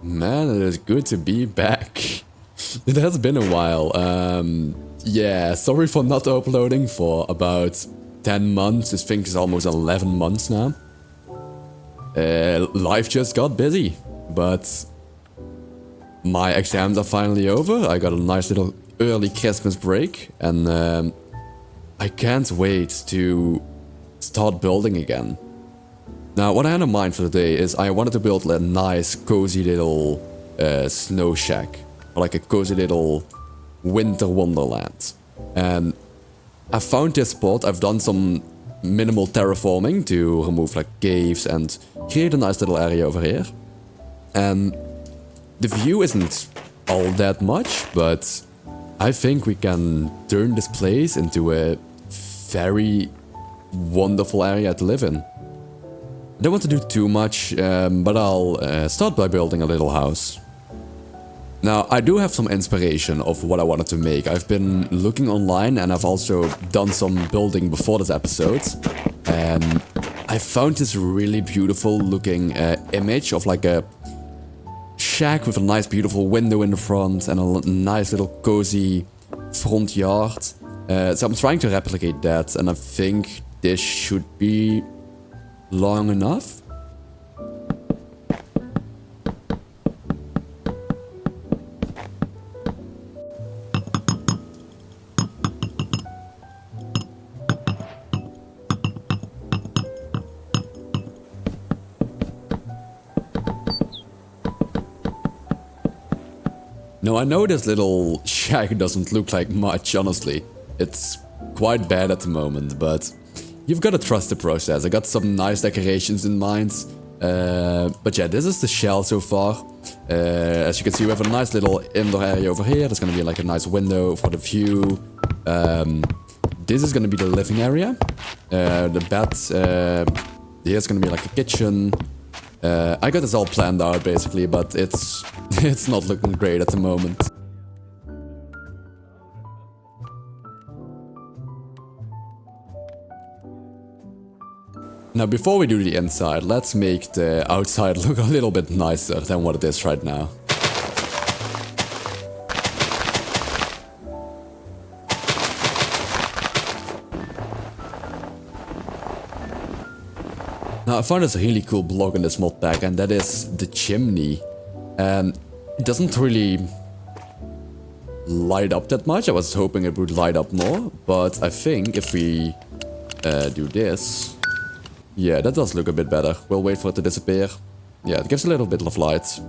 Man, it is good to be back. It has been a while. Yeah, sorry for not uploading for about 10 months. I think it's almost 11 months now. Life just got busy, but my exams are finally over. I got a nice little early Christmas break, and I can't wait to start building again. Now, what I had in mind for today is I wanted to build a nice, cozy little snow shack. Or like a cozy little winter wonderland. And I found this spot. I've done some minimal terraforming to remove like caves and create a nice little area over here. And the view isn't all that much, but I think we can turn this place into a very wonderful area to live in. I don't want to do too much, but I'll start by building a little house. Now, I do have some inspiration of what I wanted to make. I've been looking online and I've also done some building before this episode. And I found this really beautiful looking image of like a shack with a nice beautiful window in the front and a nice little cozy front yard. So I'm trying to replicate that, and I think this should be long enough. Now, I know this little shack doesn't look like much, honestly. It's quite bad at the moment, but you've got to trust the process. I got some nice decorations in mind. But yeah, this is the shell so far. As you can see, we have a nice little indoor area over here. There's gonna be like a nice window for the view. This is gonna be the living area. The bed, here's gonna be like a kitchen. I got this all planned out basically, but it's not looking great at the moment. Now, before we do the inside, let's make the outside look a little bit nicer than what it is right now. Now, I found this really cool block in this mod pack, and that is the chimney. And it doesn't really light up that much. I was hoping it would light up more, but I think if we do this... Yeah, that does look a bit better. We'll wait for it to disappear. Yeah, it gives a little bit of light.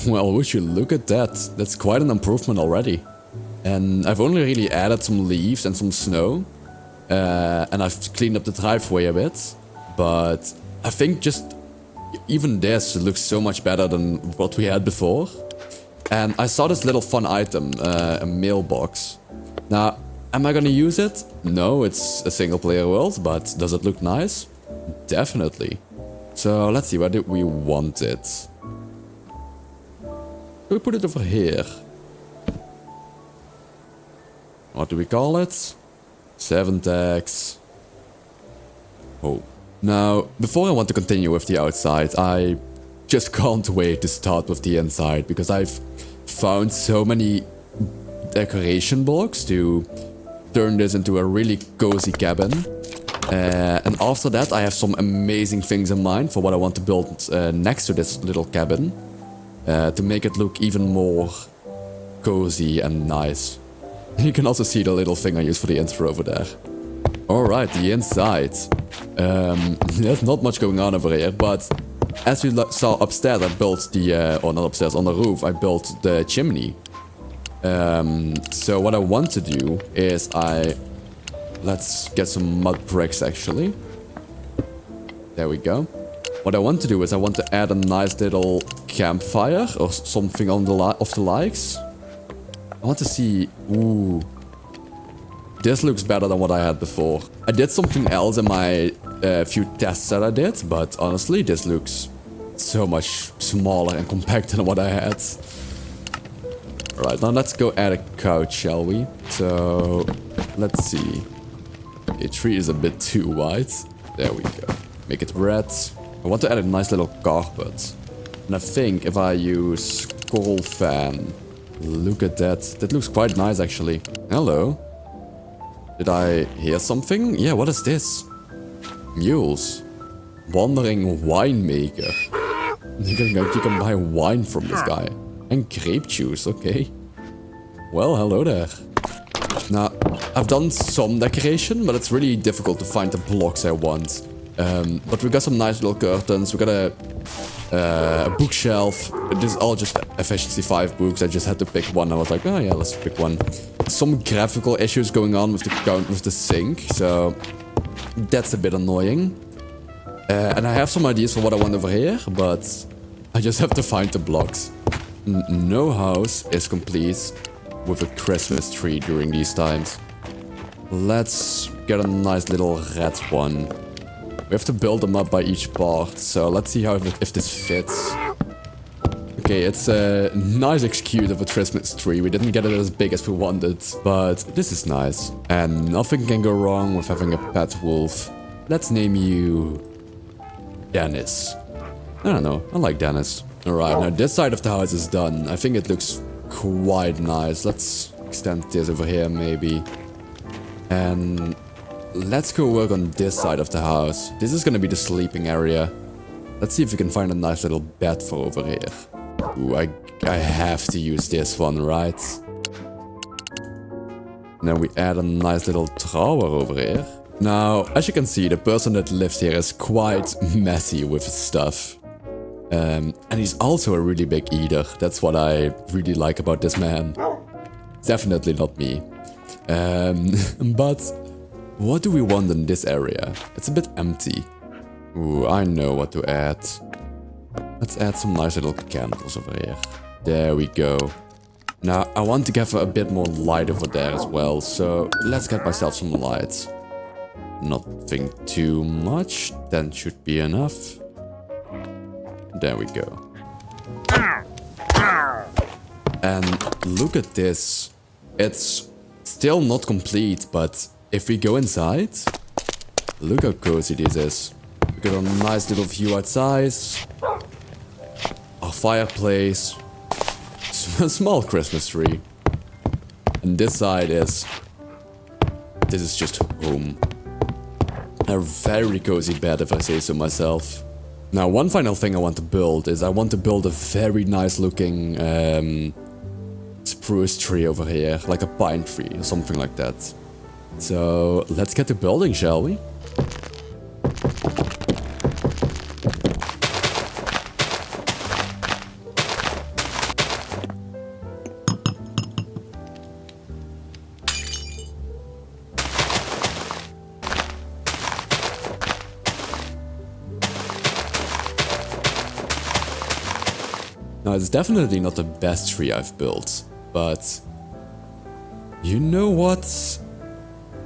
Well, would you look at that? That's quite an improvement already. And I've only really added some leaves and some snow. And I've cleaned up the driveway a bit. But I think just even this looks so much better than what we had before. And I saw this little fun item, a mailbox. Now, am I gonna use it? No, it's a single player world, but does it look nice? Definitely. So let's see, where do we want it? We put it over here. What do we call it? 7 tags. Oh. Now, before I want to continue with the outside, I just can't wait to start with the inside, because I've found so many decoration blocks to turn this into a really cozy cabin. And after that, I have some amazing things in mind for what I want to build next to this little cabin. To make it look even more cozy and nice. You can also see the little thing I used for the intro over there. Alright, the inside. There's not much going on over here, but as you saw upstairs, I built the, or not upstairs, on the roof, I built the chimney. So what I want to do is let's get some mud bricks actually. There we go. What I want to do is I want to add a nice little campfire or something on of the likes. I want to see, ooh. This looks better than what I had before. I did something else in my few tests that I did, but honestly, this looks so much smaller and compact than what I had. Alright, now let's go add a couch, shall we? So, let's see. A tree is a bit too wide. There we go. Make it red. I want to add a nice little carpet. And I think if I use coral fan, look at that. That looks quite nice actually. Hello. Did I hear something? Yeah, what is this? Mules. Wandering winemaker. You can buy wine from this guy. And grape juice, okay. Well, hello there. Now, I've done some decoration, but it's really difficult to find the blocks I want. But we got some nice little curtains. We got a bookshelf. This is all just efficiency 5 books. I just had to pick one. I was like, oh yeah, let's pick one. Some graphical issues going on with the sink, so that's a bit annoying. And I have some ideas for what I want over here, but I just have to find the blocks. No house is complete with a Christmas tree during these times. Let's get a nice little red one. We have to build them up by each part, so let's see how if this fits. Okay, it's a nice excuse of a Christmas tree. We didn't get it as big as we wanted, but this is nice. And nothing can go wrong with having a pet wolf. Let's name you Dennis. I don't know, I like Dennis. Alright, now this side of the house is done. I think it looks quite nice. Let's extend this over here maybe. And let's go work on this side of the house. This is gonna be the sleeping area. Let's see if we can find a nice little bed for over here. Ooh, I have to use this one, right? Then we add a nice little drawer over here. Now, as you can see, the person that lives here is quite messy with his stuff. And he's also a really big eater. That's what I really like about this man. Definitely not me. But what do we want in this area? It's a bit empty. Ooh, I know what to add. Let's add some nice little candles over here. There we go. Now, I want to give a bit more light over there as well, so let's get myself some lights. Nothing too much, that should be enough. There we go. And look at this. It's still not complete, but if we go inside, look how cozy this is. We got a nice little view outside. A fireplace. A small Christmas tree. And this side is... This is just home. A very cozy bed if I say so myself. Now, one final thing I want to build is I want to build a very nice looking spruce tree over here, like a pine tree or something like that. So let's get to building, shall we? Now, it's definitely not the best tree I've built, but you know what?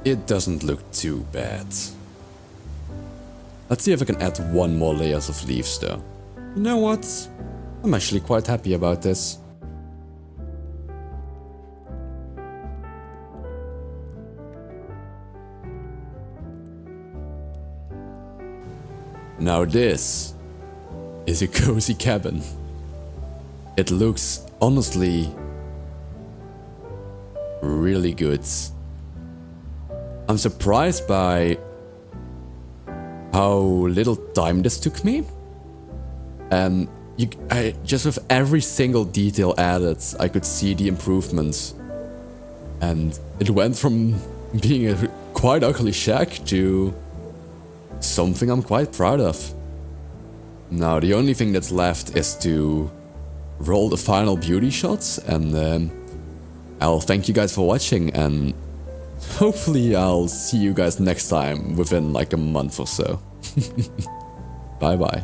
It doesn't look too bad. Let's see if I can add one more layers of leaves though. You know what? I'm actually quite happy about this. Now this is a cozy cabin. It looks, honestly, really good. I'm surprised by how little time this took me. And just with every single detail added, I could see the improvements. And it went from being a quite ugly shack to something I'm quite proud of. Now, the only thing that's left is to roll the final beauty shots, and I'll thank you guys for watching, and hopefully I'll see you guys next time within like a month or so. Bye bye.